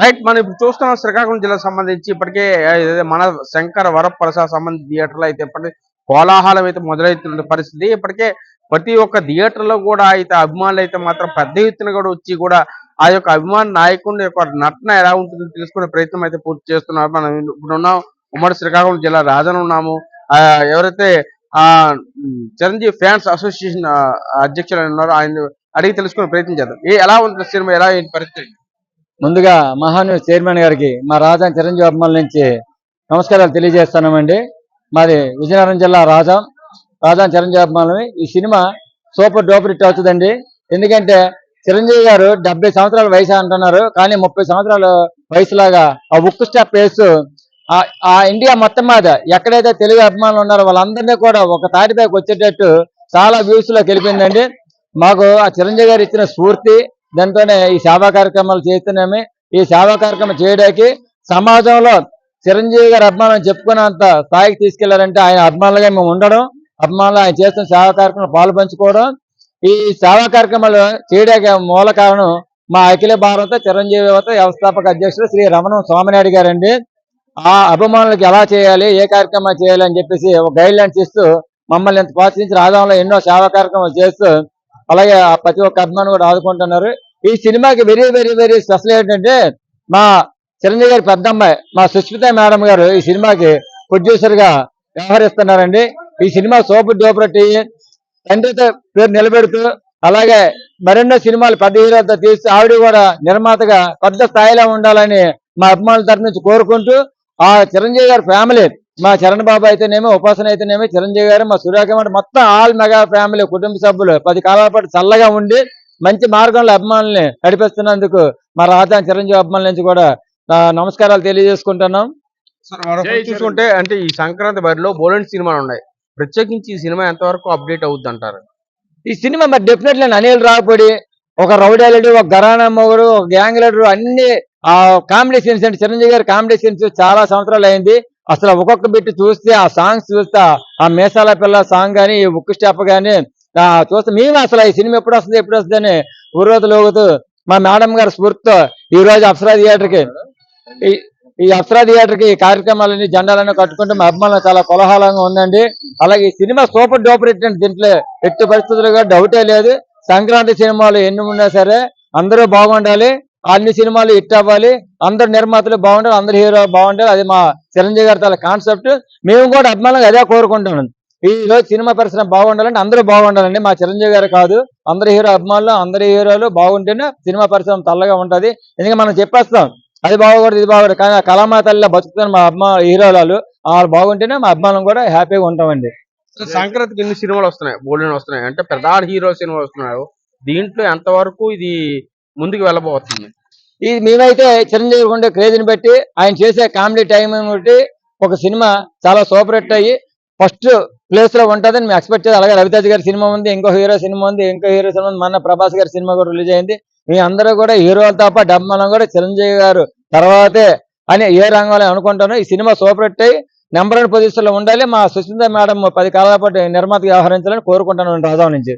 Right. మనం ఇప్పుడు చూస్తున్నాం శ్రీకాకుళం జిల్లాకు సంబంధించి ఇప్పటికే మన శంకర వరప్రసాద్ సంబంధించి థియేటర్లో అయితే ఇప్పటికే కోలాహలం అయితే మొదలవుతున్న పరిస్థితి. ఇప్పటికే ప్రతి ఒక్క థియేటర్లో కూడా అయితే అభిమానులు అయితే మాత్రం పెద్ద ఎత్తున కూడా వచ్చి కూడా ఆ యొక్క అభిమాన నాయకుడి యొక్క నటన ఎలా ఉంటుందో తెలుసుకునే ప్రయత్నం అయితే పూర్తి చేస్తున్నారు. మనం ఇప్పుడు ఉన్నాం ఉమ్మడి శ్రీకాకుళం జిల్లా రాజన ఉన్నాము. ఎవరైతే ఆ చిరంజీవి ఫ్యాన్స్ అసోసియేషన్ అధ్యక్షులు ఉన్నారో ఆయన అడిగి తెలుసుకునే ప్రయత్నం చేద్దాం. ఎలా ఉంటుంది సినిమా, ఎలా ఏంటి పరిస్థితి? ముందుగా మహాన్యూస్ చైర్మన్ గారికి మా రాజాం చిరంజీవి అభిమానుల నుంచి నమస్కారాలు తెలియజేస్తున్నామండి. మాది విజయనగరం జిల్లా రాజాం చిరంజీవి అభిమానులు. ఈ సినిమా సూపర్ డూపర్ హిట్ అవుతుందండి. ఎందుకంటే చిరంజీవి గారు 70 సంవత్సరాల వయసు అంటున్నారు, కానీ 30 సంవత్సరాల వయసులాగా ఆ ఉక్కు స్టెప్ వేస్తూ ఆ ఇండియా మొత్తం మీద ఎక్కడైతే తెలుగు అభిమానులు ఉన్నారో వాళ్ళందరినీ కూడా ఒక తాటిపైకి వచ్చేటట్టు చాలా వ్యూస్ లోకి వెళ్ళిపోయిందండి. మాకు ఆ చిరంజీవి గారు ఇచ్చిన స్ఫూర్తి, దాంతోనే ఈ సేవా కార్యక్రమాలు చేస్తున్నామే. ఈ సేవా కార్యక్రమం చేయడానికి సమాజంలో చిరంజీవి గారి అభిమానం చెప్పుకున్నంత స్థాయికి తీసుకెళ్లారంటే ఆయన అభిమానులుగా మేము ఉండడం, అభిమానులు ఆయన చేస్తున్న సేవా కార్యక్రమంలో పాలు పంచుకోవడం. ఈ సేవా కార్యక్రమాలు చేయడానికి మూల కారణం మా అఖిల భారత చిరంజీవి యువత వ్యవస్థాపక అధ్యక్షుడు శ్రీ రమణ స్వామినాయుడు గారండి. ఆ అభిమానులకు ఎలా చేయాలి, ఏ కార్యక్రమాలు చేయాలి అని చెప్పేసి ఒక గైడ్ లైన్స్ ఇస్తూ మమ్మల్ని ఇంత ప్రోత్సహించి రాజంలో ఎన్నో సేవా కార్యక్రమాలు చేస్తూ అలాగే ప్రతి ఒక్క అభిమాని కూడా ఆదుకుంటున్నారు. ఈ సినిమాకి వెరీ వెరీ వెరీ స్పెషల్ ఏంటంటే మా చిరంజీవి గారి పెద్ద అమ్మాయి మా సుష్మిత మేడం గారు ఈ సినిమాకి ప్రొడ్యూసర్ గా వ్యవహరిస్తున్నారండి. ఈ సినిమా సూపర్ డూపర్ తండ్రితో పేరు నిలబెడుతూ అలాగే మరెన్నో సినిమాలు పెద్ద హీరోలతో తీసి ఆవిడ కూడా నిర్మాతగా పెద్ద స్థాయిలో ఉండాలని మా అభిమానుల తరఫు నుంచి కోరుకుంటూ ఆ చిరంజీవి గారి ఫ్యామిలీ, మా చరణ్ బాబు అయితేనేమి, ఉపాసన అయితేనేమి, చిరంజీవి గారు, మా సూర్యకుమార్ మొత్తం ఆల్ మెగా ఫ్యామిలీ కుటుంబ సభ్యులు 10 కాలాల పాటు చల్లగా ఉండి మంచి మార్గంలో అభిమానుల్ని నడిపిస్తున్నందుకు మా రాజా చిరంజీవి అభిమానుల నుంచి కూడా నమస్కారాలు తెలియజేసుకుంటున్నాం. చూసుకుంటే అంటే ఈ సంక్రాంతి బరిలో బోలెంట్ సినిమాలు ఉన్నాయి. ప్రత్యేకించి ఈ సినిమా ఎంతవరకు అప్డేట్ అవుద్ది అంటారు? ఈ సినిమా మరి డెఫినెట్లీ అనిల్ రావుపూడి ఒక రౌడీ లీడర్, ఒక ఘరానా మొగుడు, ఒక గ్యాంగ్ లీడర్, అన్ని కామెడీ సీన్స్ అంటే చిరంజీవి గారి కామెడీ సీన్స్ చాలా సంవత్సరాలు అయింది. అసలు ఒక్కొక్క బిట్ చూస్తే ఆ సాంగ్స్ చూస్తే ఆ మేసాల పిల్ల సాంగ్ కానీ, ఈ ఉక్కు స్టెప్ కానీ చూస్తే మేము అసలు ఈ సినిమా ఎప్పుడు వస్తుంది అని ఊరోజులోగుతూ మా మేడం గారి స్ఫూర్తితో ఈ రోజు అప్సరా థియేటర్కి ఈ అప్సరా థియేటర్కి ఈ కార్యక్రమాలన్నీ జెండాలన్నీ కట్టుకుంటే మా అభిమానులు చాలా కోలాహలంగా ఉందండి. అలాగే ఈ సినిమా సూపర్ డూపర్ హిట్ అండి. దీంట్లో ఎట్టి పరిస్థితులుగా డౌటే లేదు. సంక్రాంతి సినిమాలు ఎన్ని ఉన్నా సరే అందరూ బాగుండాలి, అన్ని సినిమాలు హిట్ అవ్వాలి, అందరు నిర్మాతలు బాగుండాలి, అందరు హీరో బాగుండాలి. అది మా చిరంజీవి గారి తల కాన్సెప్ట్. మేము కూడా అభిమానులు అదే కోరుకుంటున్నాం. ఈ రోజు సినిమా పరిశ్రమ బాగుండాలంటే అందరూ బాగుండాలండి. మా చిరంజీవి గారు కాదు, అందరు హీరో అభిమానులు, అందరి హీరోలు బాగుంటేనే సినిమా పరిశ్రమ తల్లగా ఉంటది. ఎందుకంటే మనం చెప్పేస్తాం అది బాగోకూడదు ఇది బాగోదు, కానీ కళామా తల్లిలో బతుకుతున్న మా హీరోలు వాళ్ళు బాగుంటేనే మా అభిమానం కూడా హ్యాపీగా ఉంటామండి. సంక్రాంతికి ఎన్ని సినిమాలు వస్తున్నాయి, బోల్డెన్ వస్తున్నాయి అంటే ప్రధాన హీరో సినిమాలు వస్తున్నాయి. దీంట్లో ఎంతవరకు ఇది ముందుకు వెళ్ళబోతుంది? ఇది మేమైతే చిరంజీవి ఉండే క్రేజ్ని బట్టి, ఆయన చేసే కామెడీ టైమింగ్ బట్టి ఒక సినిమా చాలా సూపర్ హిట్ అయ్యి ఫస్ట్ ప్లేస్ లో ఉంటుందని మేము ఎక్స్పెక్ట్ చేయాలి. అలాగే రవితేజ గారి సినిమా ఉంది, ఇంకో హీరో సినిమా ఉంది, మన ప్రభాస్ గారి సినిమా కూడా రిలీజ్ అయింది. మీ అందరూ కూడా హీరోలతో పాటు అభిమానం కూడా చిరంజీవి గారు తర్వాతే అని ఏ రంగంలో అనుకుంటాను. ఈ సినిమా సూపర్ హిట్ అయ్యి నెంబర్ 1 పొజిషన్ లో ఉండాలి. మా సుస్మిత మేడం 10 కాలాల పాటు నిర్మాతగా వ్యవహరించాలని కోరుకుంటాను రాజా నుంచి.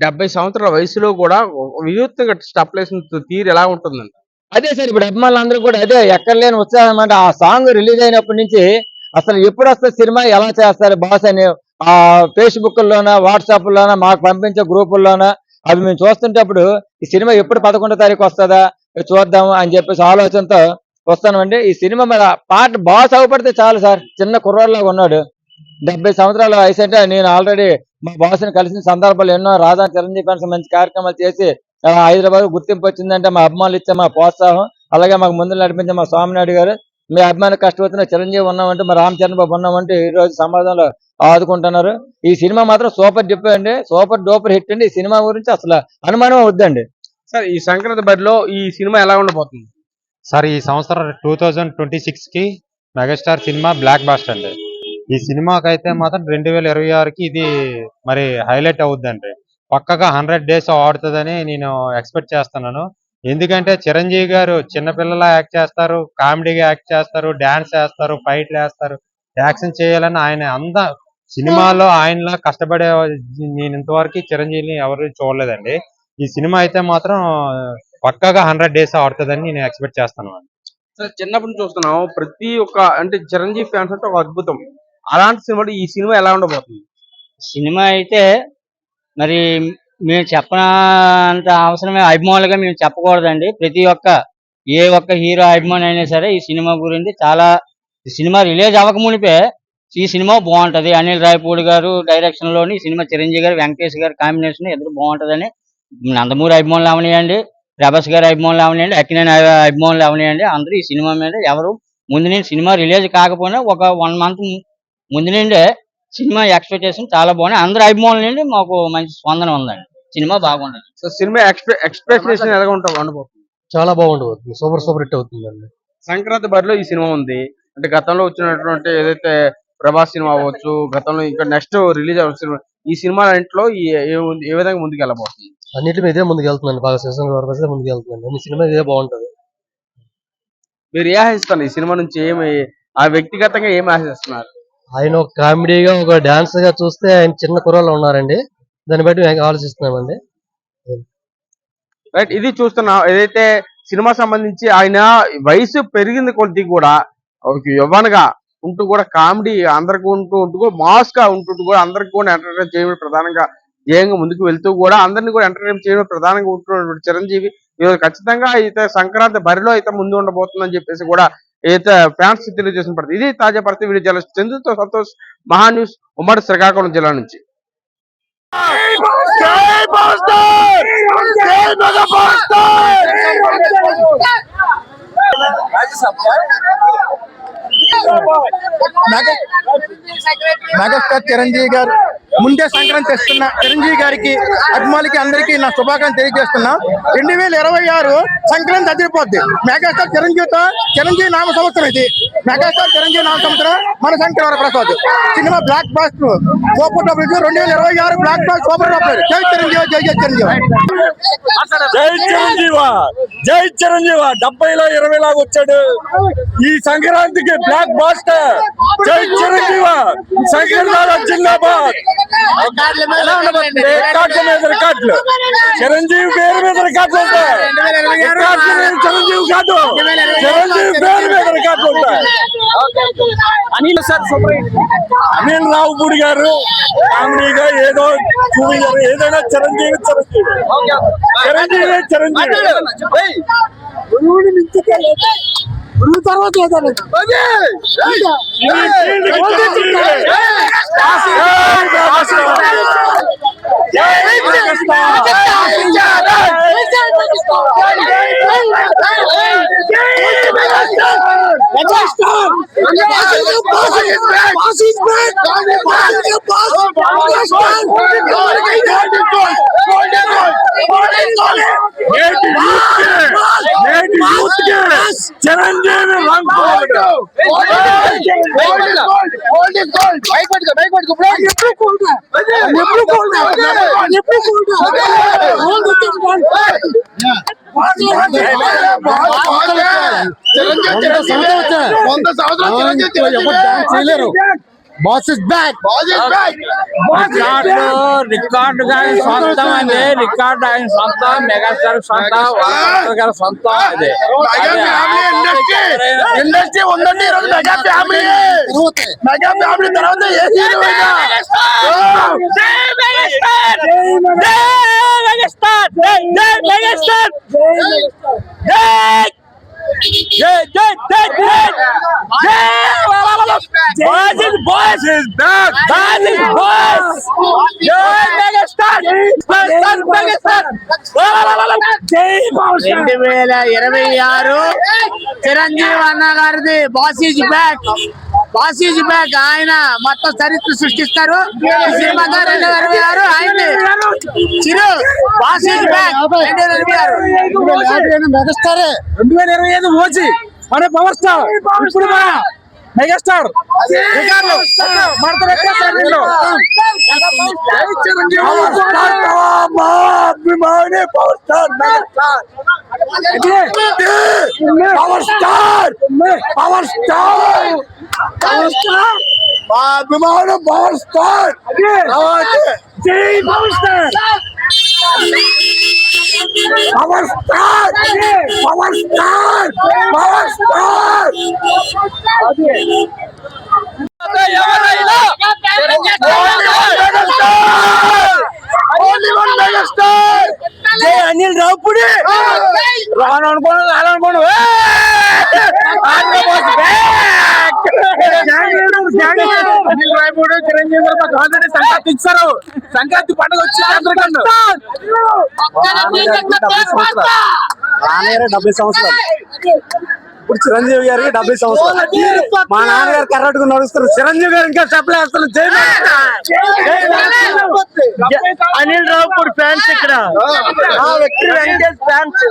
70 సంవత్సరాల వయసులో కూడా వినూత్నంగా స్టెప్ వేసిన తీరు ఎలా ఉంటుందండి? అదే సార్, ఇప్పుడు అభిమానులు అందరూ కూడా అదే ఎక్కడ లేని ఉత్సాహం. అంటే ఆ సాంగ్ రిలీజ్ అయినప్పటి నుంచి అసలు ఎప్పుడు వస్తుంది సినిమా, ఎలా చేస్తారు బాస్ అని ఆ ఫేస్బుక్ లోన, వాట్సాప్ లోన, మాకు పంపించే గ్రూపుల్లోన అవి మేము చూస్తుంటప్పుడు ఈ సినిమా ఎప్పుడు 11వ తారీఖు వస్తుందా చూద్దాము అని చెప్పేసి ఆలోచనతో వస్తామండి. ఈ సినిమా మీద పాట బాస్ అవపడితే చాలు సార్. చిన్న కుర్రాడిలాగా ఉన్నాడు, 70 సంవత్సరాల వయసు. అంటే నేను ఆల్రెడీ మా బాస్ని కలిసిన సందర్భాలు ఎన్నో. రాజా చిరంజీవి ఫ్యాన్స్ మంచి కార్యక్రమాలు చేసి హైదరాబాద్ గుర్తింపు వచ్చిందంటే మా అభిమానులు ఇచ్చే మా ప్రోత్సాహం, అలాగే మాకు ముందు నడిపించే మా స్వామినాయుడు గారు, మీ అభిమాని కష్టపడుతున్న చిరంజీవి ఉన్నామంటే, మా రామ్ చరణ్ బాబు ఉన్నామంటే ఈ రోజు సమాజంలో ఆదుకుంటున్నారు. ఈ సినిమా మాత్రం సూపర్ డిప్ అండి, సూపర్ డూపర్ హిట్ అండి. ఈ సినిమా గురించి అసలు అనుమానం వద్దండి. సార్ ఈ సంక్రాంతి బరిలో ఈ సినిమా ఎలా ఉండబోతుంది? సార్ ఈ సంవత్సరం 2026కి మెగాస్టార్ సినిమా బ్లాక్ బాస్టర్ అండి. ఈ సినిమాకి అయితే మాత్రం 2026కి ఇది మరి హైలైట్ అవుద్దండి. పక్కగా 100 days ఆడుతుందని నేను ఎక్స్పెక్ట్ చేస్తున్నాను. ఎందుకంటే చిరంజీవి గారు చిన్నపిల్లలా యాక్ట్ చేస్తారు, కామెడీగా యాక్ట్ చేస్తారు, డాన్స్ చేస్తారు, ఫైట్లు వేస్తారు, యాక్షన్ చేయాలని ఆయన సినిమాలో ఆయనలా కష్టపడే నేను ఇంతవరకు చిరంజీవిని ఎవరు చూడలేదండి. ఈ సినిమా అయితే మాత్రం పక్కగా 100 డేస్ ఆడుతుందని నేను ఎక్స్పెక్ట్ చేస్తాను. సరే, చిన్నప్పటి నుంచి చూస్తున్నాం ప్రతి ఒక్క అంటే చిరంజీవి ఫ్యాన్స్ అంటే ఒక అద్భుతం. అలాంటి సినిమాలో ఈ సినిమా ఎలా ఉండబోతుంది? సినిమా అయితే మరి మేము చెప్పనంత అవసరమే, అభిమానులుగా మేము చెప్పకూడదండి. ప్రతి ఒక్క ఏ ఒక్క హీరో అభిమాని అయినా సరే ఈ సినిమా గురించి చాలా, ఈ సినిమా రిలీజ్ అవ్వక మునిపే ఈ సినిమా బాగుంటది. అనిల్ రాయపూడి గారు డైరెక్షన్ లోని ఈ సినిమా, చిరంజీవి గారు వెంకటేష్ గారు కాంబినేషన్ ఎదురు బాగుంటదని నందమూరి అభిమానులు అవనియండి, ప్రభాస్ గారి అభిమానులు అవనియండి, అక్కినేని అభిమానులు అవనియండి, అందరూ ఈ సినిమా మీద ఎవరు ముందు నుంచి సినిమా రిలీజ్ కాకపోయినా ఒక 1 month ముందు నుండే సినిమా ఎక్స్పెక్టేషన్ చాలా బాగున్నాయి. అందరు అభిమానుల నుండి మాకు మంచి స్పందన ఉందండి. సినిమా బాగుంటుంది. సో సినిమా ఎక్స్పెక్టేషన్ ఎలా ఉండబోతుంది? చాలా బాగుండబోతుంది. సూపర్ హిట్ అవుతుందండి. సంక్రాంతి బరిలో ఈ సినిమా ఉంది. అంటే గతంలో వచ్చినటువంటి ఏదైతే ప్రభాస్ సినిమా అవ్వచ్చు, గతంలో ఇంకా నెక్స్ట్ రిలీజ్ అవ్వచ్చు సినిమా, ఈ సినిమా ఇంట్లో ఏ విధంగా ముందుకు వెళ్ళబోతుంది? అన్నిటి మీద ఇదే ముందుకు వెళ్తుందండి. బాగా సీజన్ వరకు ముందుకు వెళ్తుందండి. అన్ని సినిమా ఇదే బాగుంటది. మీరు ఏ ఆశిస్తున్నారు ఈ సినిమా నుంచి? ఆ వ్యక్తిగతంగా ఏమి ఆశిస్తున్నారు? ఆయన ఒక కామెడీగా, ఒక డాన్స్ గా చూస్తే ఆయన చిన్న కుర్రలో ఉన్నారండి. దాన్ని బట్టి మేము ఆలోచిస్తున్నామండి. రైట్, ఇది చూస్తున్నాం. ఏదైతే సినిమా సంబంధించి ఆయన వయసు పెరిగింది కొద్ది కూడా ఒక యవ్వనగా ఉంటూ కూడా కామెడీ అందరికి ఉంటూ మాస్ గా ఉంటూ కూడా అందరికి కూడా ఎంటర్టైన్ చేయడం ప్రధానంగా ధ్యేయంగా ముందుకు వెళ్తూ కూడా అందరినీ కూడా ఎంటర్టైన్ చేయడం ప్రధానంగా ఉంటున్నటువంటి చిరంజీవి ఈరోజు ఖచ్చితంగా అయితే సంక్రాంతి బరిలో అయితే ముందు ఉండబోతుందని చెప్పేసి కూడా అయితే ఫ్యాన్స్ తెలియజేసిన పరిస్థితి. ఇది తాజా పరిస్థితి. వీడియో జర్నలిస్ట్ చంద్రుతో సంతోష్, మహా న్యూస్, ఉమ్మడి శ్రీకాకుళం జిల్లా నుంచి. మెగాస్టార్ చిరంజీవి గారు ముందే సంక్రాంతి తెస్తున్నా. చిరంజీవి గారికి, అభిమానులకి అందరికీ నా శుభాకాంక్షలు తెలియజేస్తున్నా. 2026 సంక్రాంతి అదిరిపోద్ది. మెగాస్టార్ చిరంజీవితో, చిరంజీవి నామ సంవత్సరం ఇది. మెగాస్టార్ చిరంజీవి నామ సంవత్సరం మన Shankara Varaprasad cinema blockbuster super duper. 2026 blockbuster super duper. జై చిరంజీవి, జై జై చిరంజీవి. జై చిరంజీవ, జై చిరంజీవ. 70లో 20 లాగా వచ్చాడు. ఈ సంక్రాంతికి బ్లాక్ బాస్టర్. జై చిరంజీవ, సంక్రాంతి జిందాబాద్. రికార్డుల మీద రికార్డులు, చిరంజీవి పేరు మీద రికార్డులు ఉంటాయి. చిరంజీవి కాదు, చిరంజీవి పేరు మీద రికార్డులు ఉంటాయి. అనిల్ రావుపూడి గారు కామెడీగా ఏదో చూపించారు. ఏదైనా చిరంజీవి చిరంజీవి చిరంజీవి. తర్వాత చిరంజీవి చేయలేరు. Boss is back. రికార్డు కానీ సొంతం అండి. రికార్డు ఆయన సొంతం, మెగాస్టార్ సొంతం, గారి సొంతం. ఇండస్ట్రీ ఉందండి ఈరోజు. మెగా ఫ్యామిలీ, మెగా ఫ్యామిలీ తర్వాత ఏ hero Boss is back. Boss is boss. Megastar. 2026 Chiranjeevi అన్న గారిది boss is back. Boss is back. ఆయన మొత్తం చరిత్ర సృష్టిస్తారు. ఈ సినిమా 2026 ఆయన్ని చిరు బాస్ ఈజ్ బ్యాక్. 2026 మెగాస్టారే. 2025 ఓజీ మన పవర్ స్టార్. ఇప్పుడు మన మెగాస్టార్ అభిమాని power star power star power star అభిమానం పవర్ స్టార్. జై power star. Power star power star power star Anil Ravipudi రానుకోను అనిల్ రావుపూడి చిరంజీవి ఆల్రెడీ సంక్రాంతి ఇచ్చారు. సంక్రాంతి పండుగ వచ్చి 70 సంవత్సరాలు. ఇప్పుడు చిరంజీవి గారికి 70 సంవత్సరాలు. మా నాన్నగారు కర్రట్టుకు నడుస్తారు. చిరంజీవి గారు ఇంకా చెప్పలేస్తారు. అనిల్ రావుపూడి ఫ్యాన్స్ ఇక్కడ వెంకటేష్ ఫ్యాన్స్.